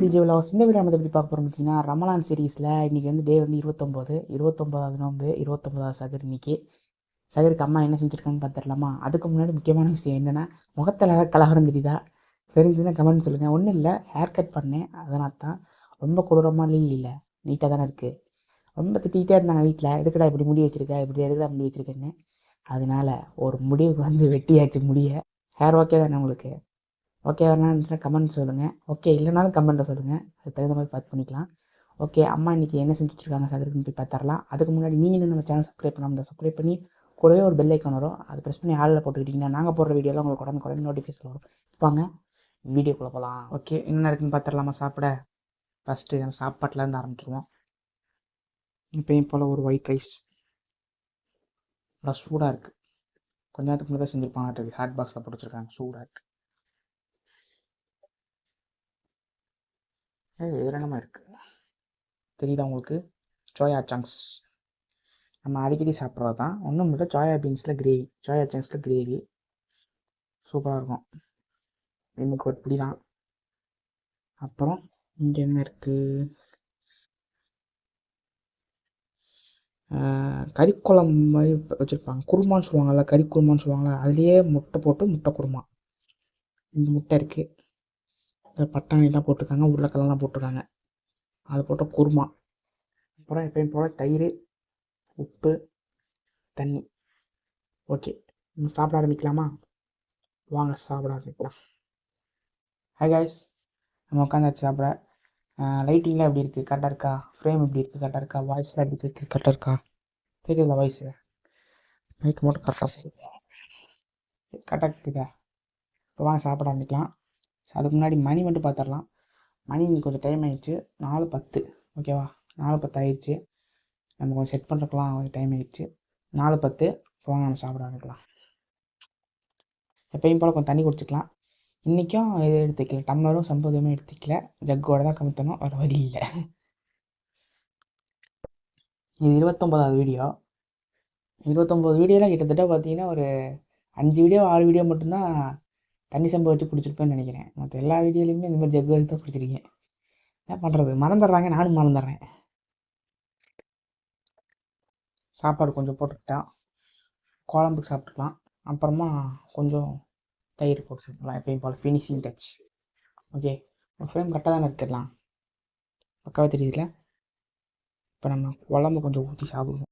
DJ Vilas இந்த video பற்றி பார்க்க போகிறோம். பார்த்தீங்கன்னா ரமலான் சீரீஸில் இன்றைக்கி வந்து டே வந்து 29வது நோன்பு 29வது சகர். இன்னைக்கு சகருக்கு அம்மா என்ன செஞ்சுருக்கான்னு பார்த்துடலாமா? அதுக்கு முன்னாடி முக்கியமான விஷயம் என்னென்னா, முகத்தில் கலவரம் தெரியுதா? தெரிஞ்சுன்னா கமெண்ட் சொல்லுங்கள். ஒன்றும் இல்லை, ஹேர் கட் பண்ணேன், அதனால தான். ரொம்ப கொடூரமாக இல்லை, நீட்டாக தானே இருக்குது. ரொம்ப திட்டிகிட்டே இருந்தாங்க வீட்டில், எதுக்கடா இப்படி முடி வச்சுருக்க, இப்படி எதுக்கடா முடி வச்சுருக்கேன்னு. அதனால ஒரு முடிவுக்கு வந்து வெட்டியாச்சு முடிய. ஹேர் ஓகே தானே உங்களுக்கு? ஓகே வரலாம் இருந்துச்சுன்னா கமெண்ட் சொல்லுங்கள். ஓகே இல்லைனாலும் கமெண்ட்டில் சொல்லுங்கள், அதுக்கு தகுந்த மாதிரி பார்த்து பண்ணிக்கலாம். ஓகே, அம்மா இன்றைக்கி என்ன செஞ்சுட்ருக்காங்க சகருக்குன்னு போய் பார்த்துடலாம். அதுக்கு முன்னாடி நீங்கள் நம்ம சேனல் சப்ஸ்கிரைப் பண்ணாமல் சப்ஸ்கிரைப் பண்ணி கூடவே ஒரு பெல் ஐக்கான் வரும், அதை ப்ரெஸ் பண்ணி ஆளில் போட்டுக்கிட்டிங்கன்னா நாங்கள் போடுற வீடியோலாம் உங்களுக்கு உடனே நோட்டிஃபிகேஷன் வரும். வாங்க வீடியோக்குள்ளே போகலாம். ஓகே, என்ன இருக்குன்னு பார்த்துடலாமா? சாப்பிட ஃபஸ்ட்டு நம்ம சாப்பாட்டிலேருந்து ஆரம்பிச்சிருவோம். இப்போயும் போல் ஒரு ஒயிட் ரைஸ், நல்லா சூடாக இருக்குது. கொஞ்ச நேரத்துக்கு முன்னாடி தான் செஞ்சுருப்பாங்க, ஹாட் பாக்ஸில் போட்டு வச்சுருக்காங்க, சூடாக இருக்குது. என்னமா இருக்குது தெரியுதா உங்களுக்கு? சோயா சங்க்ஸ் நம்ம அடிக்கடி சாப்பிட்றது தான். ஒன்றும் இல்லை, சோயா பீன்ஸில் கிரேவி, சோயா சங்க்ஸில் கிரேவி சூப்பராக இருக்கும். இன்னைக்கு ஒரு பிடி தான். அப்புறம் இங்கே என்ன இருக்குது? கறிக்குழம்பு மாதிரி வச்சுருப்பாங்க, குருமான்னு சொல்லுவாங்கள்ல, கறி குருமான்னு சொல்லுவாங்கள்ல, அதுலேயே முட்டை போட்டு முட்டை குருமா. இந்த முட்டை இருக்குது, இந்த பட்டாணிலாம் போட்டிருக்காங்க, உருளைக்கிழங்குலாம் போட்டிருக்காங்க, அது போட்ட குருமா. அப்புறம் எப்பயும் போல் தயிர், உப்பு, தண்ணி. ஓகே, நம்ம சாப்பிட ஆரம்பிக்கலாமா? வாங்க சாப்பிட ஆரம்பிக்கலாம். ஹாய் காய்ஸ், நம்ம உட்காந்தாச்சு சாப்பிட. லைட்டிங்லாம் எப்படி இருக்குது, கரெக்டாக இருக்கா? ஃப்ரேம் எப்படி இருக்குது, கரெக்டாக இருக்கா? வாய்ஸ்லாம் எப்படி இருக்குது, கரெக்டாக இருக்கா? கேட்குதுல வாய்ஸு? மைக் மட்டும் கரெக்டாக கேட்குதா? இப்போ வாங்க சாப்பிட ஆரம்பிக்கலாம். ஸோ அதுக்கு முன்னாடி மணி மட்டும் பார்த்துடலாம். மணி இன்னைக்கு கொஞ்சம் டைம் ஆகிடுச்சு, 4:10. ஓகேவா? 4:10 ஆகிடுச்சு. நம்ம கொஞ்சம் செட் பண்ணுறதுக்குலாம் கொஞ்சம் டைம் ஆகிடுச்சு. 4:10. இப்போ வாங்க நம்ம சாப்பிட ஆரம்பிக்கலாம். எப்பயும் போல் கொஞ்சம் தண்ணி குடிச்சிக்கலாம். இன்றைக்கும் இது எடுத்துக்கல, டம்ளரும் சம்பவமே எடுத்துக்கல, ஜக்கோட தான் கமுத்தணும், வேறு வழி இல்லை. இது 29வது வீடியோ. 29 வீடியோலாம் கிட்டத்தட்ட பார்த்தீங்கன்னா ஒரு 5 வீடியோ 6 வீடியோ மட்டும்தான் தண்ணி சம்பவம் வச்சு குடிச்சிருப்பேன்னு நினைக்கிறேன். மற்ற எல்லா வீடியோலையுமே இந்த மாதிரி ஜக்கு வச்சு தான் குடிச்சிருக்கேன். என்ன பண்ணுறது, மறந்துடுறாங்க, நானும் மறந்துடுறேன். சாப்பாடு கொஞ்சம் போட்டுக்கிட்டான், குழம்புக்கு சாப்பிட்டுக்கலாம். அப்புறமா கொஞ்சம் தயிர் போட்டு சாப்பிட்லாம், எப்பயும் போல் ஃபினிஷிங் டச். ஓகே, ஃப்ரேம் கரெக்டாக தானே எடுத்துடலாம், பக்காவாக தெரியுதுல? இப்போ நம்ம குழம்பு கொஞ்சம் ஊற்றி சாப்பிடுவோம்.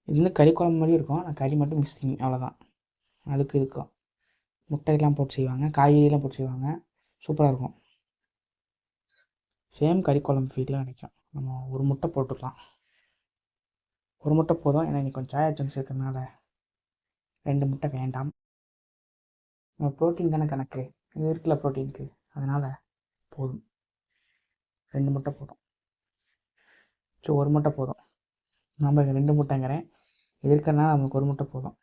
இது வந்து கறி குழம்பு மாதிரி இருக்கும், ஆனால் கறி மட்டும் மிஸ்ஸிங், அவ்வளோதான். அதுக்கு இதுக்கும் முட்டையெல்லாம் போட்டு செய்வாங்க, காய்கறியெல்லாம் போட்டு செய்வாங்க, சூப்பராக இருக்கும். சேம் கறி குழம்பு ஃபீலில் நினைக்கும். நம்ம ஒரு முட்டை போட்டுக்கலாம், ஒரு முட்டை போதும், ஏன்னா இன்றைக்கி கொஞ்சம் சாயா சங்க்ஸ் இருக்கிறதுனால 2 முட்டை வேண்டாம். நம்ம ப்ரோட்டீன் தானே கணக்கு, இது இருக்குல்ல ப்ரோட்டீனுக்கு, அதனால் போதும், 2 முட்டை போதும். ஸோ ஒரு முட்டை போதும், நம்ம 2 முட்டைங்கிறேன், இது இருக்கிறதுனால நமக்கு ஒரு முட்டை போதும்.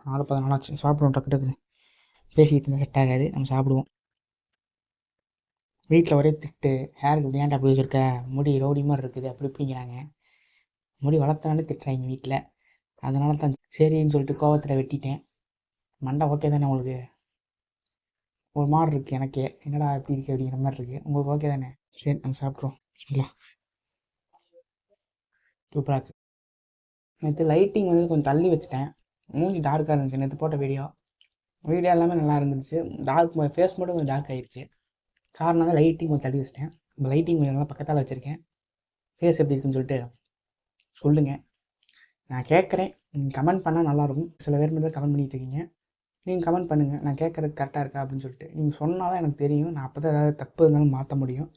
4:14 ஆச்சு, சாப்பிடுவோம். டக்கு டக்குன்னு பேசிக்கிட்டு இருந்தால் செட் ஆகாது, நம்ம சாப்பிடுவோம். வீட்டில் ஒரே திட்டு, ஹேருக்கு இப்படி ஏன்டா அப்படி வச்சுருக்க, முடி ரவுடி மாதிரி இருக்குது, அப்படி இப்படிங்கிறாங்க. முடி வளர்த்தனாலே திட்டுறாங்க வீட்டில், அதனால தான் சரின்னு சொல்லிட்டு கோவத்தில் வெட்டிட்டேன். மண்டை ஓகே தானே உங்களுக்கு? ஒரு மாதிரி இருக்குது எனக்கே, என்னடா எப்படி இருக்குது அப்படிங்கிற மாதிரி இருக்குது. உங்களுக்கு ஓகே தானே? சரி, நம்ம சாப்பிட்றோம். சரிங்களா? சூப்பராக இருக்குது. நேற்று லைட்டிங் வந்து கொஞ்சம் தள்ளி வச்சுட்டேன், மூஞ்சி டார்க்காக இருந்துச்சு. நேற்று போட்ட வீடியோ எல்லாமே நல்லா இருந்துச்சு. டார்க் ஃபேஸ் மட்டும் கொஞ்சம் டார்க் ஆகிடுச்சு. காரணம் தான் லைட்டிங் கொஞ்சம் தள்ளி வச்சிட்டேன். இப்போ லைட்டிங் கொஞ்சம் நல்லா பக்கத்தால் வச்சுருக்கேன். ஃபேஸ் எப்படி இருக்குன்னு சொல்லிட்டு சொல்லுங்கள், நான் கேட்குறேன். நீங்கள் கமெண்ட் பண்ணால் நல்லாயிருக்கும். சில பேர் மட்டும் கமெண்ட் பண்ணிகிட்டு இருக்கீங்க, நீங்கள் கமெண்ட் பண்ணுங்கள், நான் கேட்குறது கரெக்டாக இருக்கா அப்படின்னு சொல்லிட்டு. நீங்கள் சொன்னால் தான் எனக்கு தெரியும், நான் அப்போ தான் ஏதாவது தப்பு இருந்தாலும் மாற்ற முடியும்.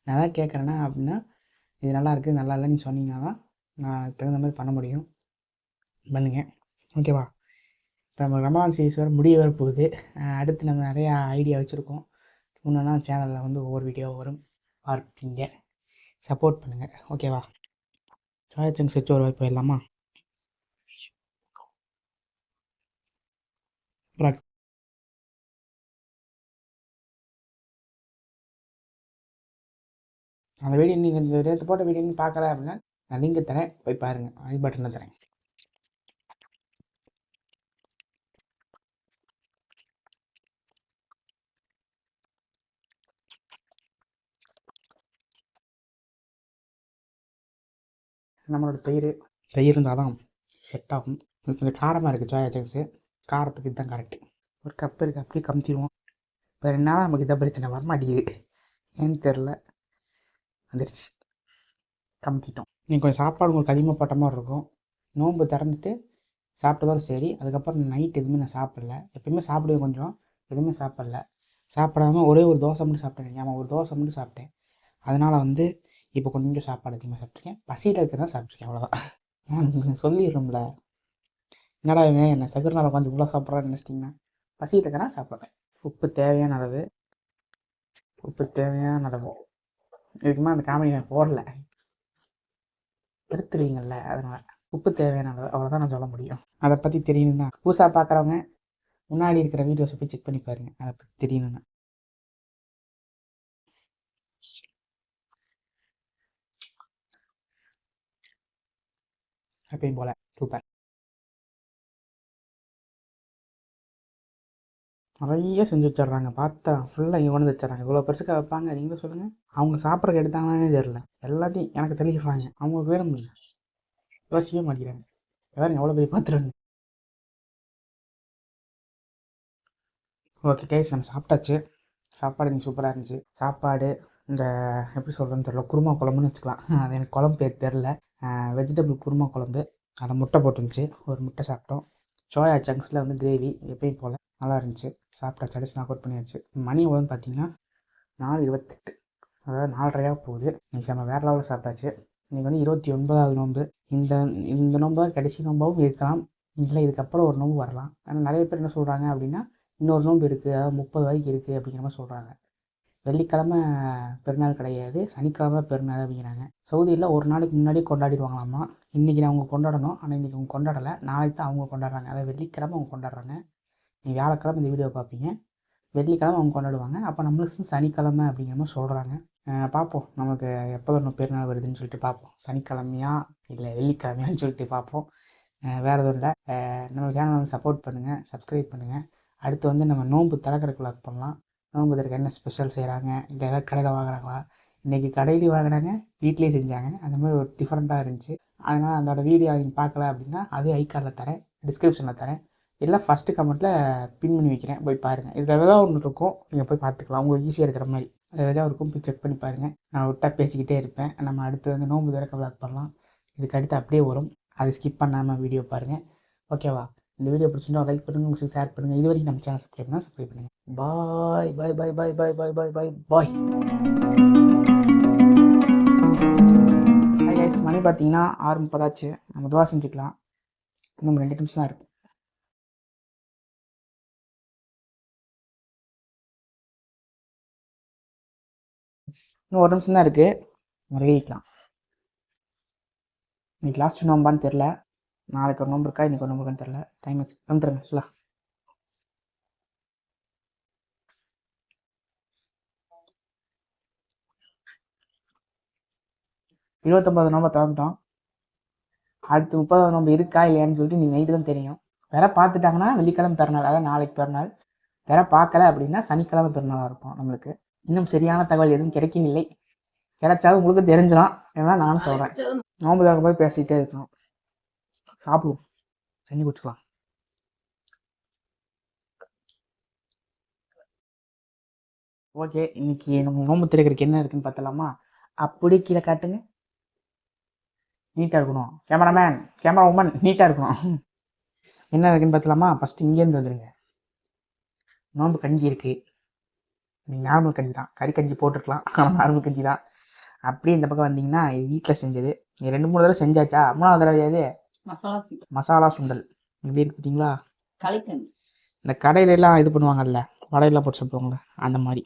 நான் எதாவது கேட்குறேன்னா அப்படின்னா, இது நல்லா இருக்குது நல்லா இல்லை நீங்கள் சொன்னீங்கன்னா தான் நான் தகுந்த மாதிரி பண்ண முடியும். பண்ணுங்கள், ஓகேவா? இப்போ நம்ம ரமலான் சீரிஸ் வேறு முடிய வேறு போகுது. அடுத்து நம்ம நிறையா ஐடியா வச்சுருக்கோம். இன்னொன்னா சேனலில் வந்து ஒவ்வொரு வீடியோ வரும், பார்ப்பீங்க. சப்போர்ட் பண்ணுங்கள், ஓகேவா? சோயா சங்க்ஸ் வச்சு ஒரு வாய்ப்பு போயிடலாமா? அந்த வீடியோ நீங்கள் இந்த நேற்று போட்ட வீடியோ பார்க்கல அப்படின்னா நான் லிங்க் தரேன், போய் பாருங்கள். ஐ பட்டனில் தரேன். நம்மளோட தயிர் இருந்தால் தான் செட் ஆகும். இது கொஞ்சம் காரமாக இருக்குது சோயா சங்க்ஸு. காரத்துக்கு இதுதான் கரெக்டு. ஒரு கப் இருக்குது, அப்படியே கமுத்திடுவோம். இப்போ 2 நாளாக நமக்கு இதான் பிரச்சனை, வரமாட்டேங்குது ஏன்னு தெரில. வந்துருச்சு, கமுத்திட்டோம். நீங்கள் கொஞ்சம் சாப்பாடு உங்களுக்கு அதிகமாக போட்ட மாதிரி இருக்கும். நோன்பு திறந்துட்டு சாப்பிட்டதோட சரி. அதுக்கப்புறம் நைட் எதுவுமே நான் சாப்பிடல. எப்பயுமே சாப்பிடுவேன், கொஞ்சம் எதுவுமே சாப்பிடல. சாப்பிடாம ஒரே ஒரு தோசை மட்டும் சாப்பிட்டேன். ஆமாம், ஒரு தோசை மட்டும் சாப்பிட்டேன். அதனால் வந்து இப்போ கொஞ்சம் சாப்பாடு அதிகமாக சாப்பிட்ருக்கேன். பசியில் இருக்க தான் சாப்பிட்ருக்கேன், அவ்வளோதான். நான் சொல்லிடுறோம்ல, என்னடா இவன் என்ன சகர்னால உட்காந்து இவ்வளோ சாப்பிட்றான்னு நினச்சிட்டிங்கன்னா, பசியில் இருக்கிறனா சாப்பிட்றேன். உப்பு தேவையான அளவு, உப்பு தேவையான அளவு. இதுக்குமே அந்த காமெடி நான் போடல, எடுத்துருவீங்கள்ல, அதனால் உப்பு தேவையான அளவு, அவ்வளோதான் நான் சொல்ல முடியும். அதை பற்றி தெரியணுன்னா புதுசாக பார்க்குறவங்க முன்னாடி இருக்கிற வீடியோஸை போய் செக் பண்ணி பாருங்கள், அதை பற்றி தெரியணுன்னா. எப்பயும் போல் சூப்பர். நிறைய செஞ்சு வச்சிட்றாங்க, பார்த்தா ஃபுல்லாக இங்கே கொண்டு வச்சிட்றாங்க. இவ்வளோ பெருசுக்காக வைப்பாங்க, நீங்களும் சொல்லுங்கள். அவங்க சாப்பிட்றதுக்கு எடுத்தாங்கன்னே தெரில, எல்லாத்தையும் எனக்கு தெளிக்கிறாங்க. அவங்களுக்கு வேணும் இல்லை, யோசிக்கவே மாட்டேங்கிறாங்க. வேறு எவ்வளோ பெரிய பார்த்துருங்க. ஓகே கைஸ், நம்ம சாப்பிட்டாச்சு. சாப்பாடு நீங்கள் சூப்பராக இருந்துச்சு. சாப்பாடு இந்த எப்படி சொல்கிறேன்னு தெரில, குருமா குழம்புன்னு வச்சுக்கலாம். அது எனக்கு குழம்பு பேர் தெரில. வெஜிடபிள் குருமா குழம்பு, அதில் முட்டை போட்டுருந்துச்சு, ஒரு முட்டை சாப்பிட்டோம். சோயா சங்க்ஸில் வந்து கிரேவி எப்பயும் போல் நல்லா இருந்துச்சு. சாப்பிட்டாச்சு, அடிச்சு நாக் அவுட் பண்ணியாச்சு. மணி எவ்வளோன்னு பார்த்தீங்கன்னா 4:28, அதாவது 4:30 போகுது. இன்றைக்கி நம்ம வேறு லெவலில் சாப்பிட்டாச்சு. இன்றைக்கி வந்து 29வது நோன்பு. இந்த இந்த நோன்பு தான் கடைசி நோம்பாகவும் இருக்கலாம், இல்லை இதுக்கப்புறம் ஒரு நோன்பு வரலாம். ஆனால் நிறைய பேர் என்ன சொல்கிறாங்க அப்படின்னா, இன்னொரு நோன்பு இருக்குது, அதாவது 30 வரைக்கும் இருக்குது அப்படிங்கிற மாதிரி சொல்கிறாங்க. வெள்ளிக்கிழமை பெருநாள் கிடையாது, சனிக்கிழமை பெருநாள் அப்படிங்கிறாங்க. சவுதியில் ஒரு நாளைக்கு முன்னாடியே கொண்டாடிடுவாங்களாமா. இன்றைக்கி அவங்க கொண்டாடணும், ஆனால் இன்றைக்கி அவங்க கொண்டாடலை, நாளைக்கு தான் அவங்க கொண்டாடுறாங்க. அதாவது வெள்ளிக்கிழமை அவங்க கொண்டாடுறாங்க. நீ வியாழக்கிழமை இந்த வீடியோ பார்ப்பீங்க, வெள்ளிக்கிழமை அவங்க கொண்டாடுவாங்க. அப்போ நம்மளுக்கு சனிக்கிழமை அப்படிங்கிற மாதிரி சொல்கிறாங்க. பார்ப்போம், நமக்கு எப்போ இன்னும் பெருநாள் வருதுன்னு சொல்லிட்டு பார்ப்போம். சனிக்கிழமையா இல்லை வெள்ளிக்கிழமையான்னு சொல்லிட்டு பார்ப்போம். வேறு எதுவும் இல்லை. நம்ம சேனலை வந்து சப்போர்ட் பண்ணுங்கள், சப்ஸ்கிரைப் பண்ணுங்கள். அடுத்து வந்து நம்ம நோன்பு திறக்கிறதுக்கு விளாக் பண்ணலாம். நோன்பு திறக்க என்ன ஸ்பெஷல் செய்கிறாங்க, இல்லை ஏதாவது கடையில் வாங்குறாங்களா. இன்றைக்கி கடையிலையும் வாங்கினாங்க, வீட்லேயும் செஞ்சாங்க. அந்த மாதிரி ஒரு டிஃப்ரெண்ட்டாக இருந்துச்சு. அதனால் அதோட வீடியோ நீங்கள் பார்க்கல அப்படின்னா அது ஐகார்டில் தரேன், டிஸ்கிரிப்ஷனில் தரேன், இல்லை ஃபஸ்ட்டு கமெண்ட்டில் பின் பண்ணி வைக்கிறேன், போய் பாருங்கள். இது எதாவது ஒன்று இருக்கும், நீங்கள் போய் பார்த்துக்கலாம், உங்களுக்கு ஈஸியாக இருக்கிற மாதிரி. அது எதாவது இருக்கும், போய் செக் பண்ணி பாருங்கள். நான் விட்டா பேசிக்கிட்டே இருப்பேன். நம்ம அடுத்து வந்து நோன்பு திறக்க விளாக் பண்ணலாம். இதுக்கு அடுத்து அப்படியே வரும், அது ஸ்கிப் பண்ணாமல் வீடியோ பாருங்கள், ஓகேவா? இந்த வீடியோ பிடிச்சிருந்தா லைக் பண்ணுங்கள், உங்களுக்கு ஷேர் பண்ணுங்கள். இது வரைக்கும் நம்ம சேனல் சப்ஸ்கிரைப் பண்ணால் சப்ஸ்கிரைப் பண்ணுங்கள். பாய் பாய் பாய் பாய் பாய் பாய் பாய் பாய் பாய். ஹாய் கைஸ், மணி பார்த்தீங்கன்னா 6:30 நம்ம துவா செஞ்சுக்கலாம். இன்னும் 2 நிமிஷம் தான் இருக்குது. இன்னும் 1 நிமிஷம் தான் இருக்குது, நம்ம ரெடிக்கலாம். இன்னைக்கு லாஸ்ட் நோம்பான்னு தெரில, நாளைக்கு ஒரு நோம்பு இருக்கா, இன்றைக்கி ஒரு நோம்பு இருக்கான்னு தெரில. டைம் வச்சு வந்துடுங்க சொல்லலாம். 29 நோம்பை திறந்துட்டோம். அடுத்து 30வது நோம்பு இருக்கா இல்லையான்னு சொல்லிட்டு நீங்கள் நைட்டு தான் தெரியும். வேற பார்த்துட்டாங்கன்னா வெள்ளிக்கிழமை பிறநாள், அதாவது நாளைக்கு பிறநாள். வேற பார்க்கல அப்படின்னா சனிக்கிழமை பிறநாளாக இருக்கும். நம்மளுக்கு இன்னும் சரியான தகவல் எதுவும் கிடைக்கவில்லை. கிடைச்சாலும் உங்களுக்கு தெரிஞ்சிடும், ஏன்னா நானும் சொல்கிறேன். நோம்பு திறக்க போய் பேசிக்கிட்டே இருக்கணும். சாப்பிடுவோம், தண்ணி குடிச்சுக்கலாம். ஓகே, இன்னைக்கு நம்ம நோம்பு திறக்கிறதுக்கு என்ன இருக்குன்னு பார்த்தலாமா? அப்படி கீழே காட்டுங்க, நீட்டாக இருக்கணும். கேமராமேன், கேமரா உமன், நீட்டாக இருக்கணும். என்ன இருக்குன்னு பார்த்தலாமா? ஃபஸ்ட்டு இங்கேருந்து வந்துடுங்க. நோம்பு கஞ்சி இருக்குது. நீங்கள் நார்மல் கஞ்சி தான், கறி கஞ்சி போட்டிருக்கலாம், ஆனால் நார்மல் கஞ்சி தான். அப்படியே இந்த பக்கம் வந்தீங்கன்னா இது வீட்டில் செஞ்சது. 2-3 தடவை செஞ்சாச்சா, 3வது தடவை அது மசாலா சுண்டல். எப்படி இருக்கு பார்த்தீங்களா? இந்த கடையிலெல்லாம் இது பண்ணுவாங்கல்ல, வடையெல்லாம் போட்டு சாப்பிடுவாங்களே, அந்த மாதிரி.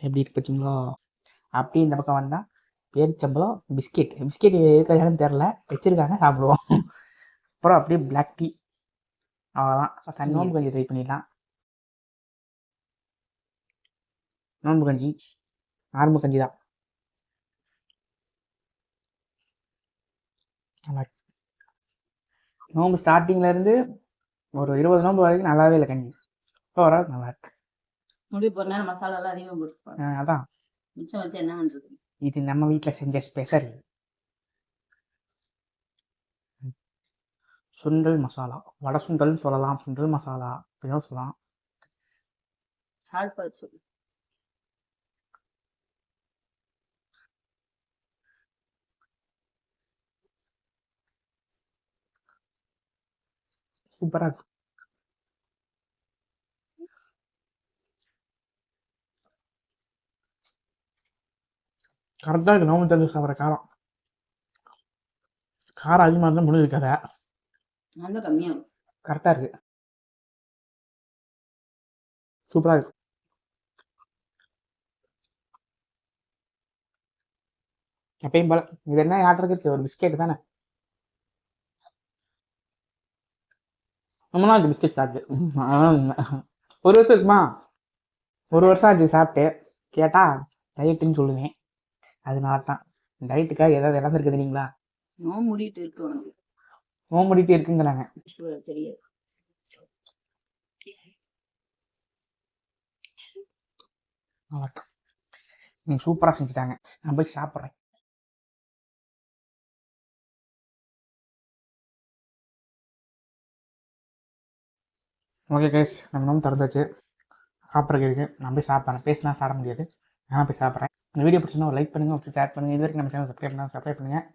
எப்படி இருக்கு பார்த்தீங்களா? அப்படியே இந்த பக்கம் வந்தால் பேரிச்சம்பளம் பிஸ்கெட் எதுக்காகன்னு தெரில, வச்சுருக்காங்க, சாப்பிடுவோம். அப்புறம் அப்படியே பிளாக் டீ, அவ்வளோதான். ஃபஸ்ட் நோம்பு கஞ்சி ட்ரை பண்ணிடலாம். நோம்பு கஞ்சி நார்மல் கஞ்சி தான், நல்லா இருக்கு. நோம்பு ஸ்டார்டிங்லேருந்து ஒரு 20 நோம்பு வரைக்கும் நல்லாவே இல்லை கஞ்சி, இப்போ வர நல்லா இருக்கு. முடிவு பண்ண மசாலாலாம் அதிகமாக போட்டு அதான் மிச்சம் வச்சு என்ன பண்ணுறது. இது நம்ம வீட்டில் செஞ்ச ஸ்பெஷல் சுண்டல் மசாலா. வடை சுண்டல்னு சொல்லலாம், சுண்டல் மசாலா அப்படிதான் சொல்லலாம். சூப்பராக இருக்கு. கரெக்டாக இருக்கு. நோம்பு தந்து சாப்பிட்ற காரம் அதிகமாக இருந்தால் முடிவு இருக்காத, கரெக்டாக இருக்கு. சூப்பராக இருக்கு. எப்பயும் போல இது என்ன ஆட்டுறதுக்கு ஒரு பிஸ்கெட் தானே. ரொம்ப நாள் பிஸ்கெட் சாப்பிட்டு ஒரு வருஷம் இருக்குமா, ஒரு வருஷம் ஆச்சு சாப்பிட்டு. கேட்டால் டயட்டுன்னு சொல்லுவேன். அதனால தான் டயட்டுக்காக ஏதாவது இறந்துருக்கு தெரியுங்களா. நோம்படிட்டு இருக்குங்கிறாங்க. தெரியாது. நீங்கள் சூப்பராக செஞ்சுட்டாங்க. நான் போய் சாப்பிட்றேன். ஓகே கைஸ், நம்ம நோம்பு திறந்தாச்சு. சாப்பிட்றதுக்கு இருக்குது. நான் போய் சாப்பிட்றேன். பேசினா சாப்பிட முடியாது, நான் போய் சாப்பிட்றேன். இந்த வீடியோ பிடிச்சினா ஒரு லைக் பண்ணுங்கள், ஒரு ஷேர் பண்ணுங்கள். இது வரைக்கும் நம்ம சேனல் சப்ஸ்கிரைப் பண்ணுங்கள்.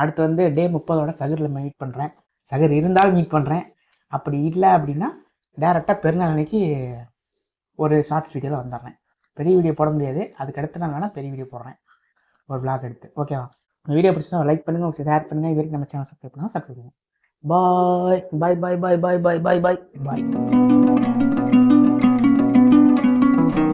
அடுத்து வந்து டே 30 சகரில் மீட் பண்ணுறேன். சகர் இருந்தாலும் மீட் பண்ணுறேன். அப்படி இல்லை அப்படின்னா டேரெக்டாக பெருநாள் அன்னைக்கு ஒரு ஷார்ட்ஸ் வீடியோவில் வந்துடுறேன். பெரிய வீடியோ போட முடியாது, அதுக்கு அடுத்து நான் வேணால் பெரிய வீடியோ போடுறேன், ஒரு விளாக் எடுத்து. ஓகேவா? இந்த வீடியோ பிடிச்சினா ஒரு லைக் பண்ணுங்கள், ஒரு ஷேர் பண்ணுங்கள். இது வரைக்கும் நம்ம சேனல் சப்ஸ்கிரைப் பண்ணுங்கள். பாய் பாய் பாய் பாய் பாய் பாய் பாய் பாய் பாய்.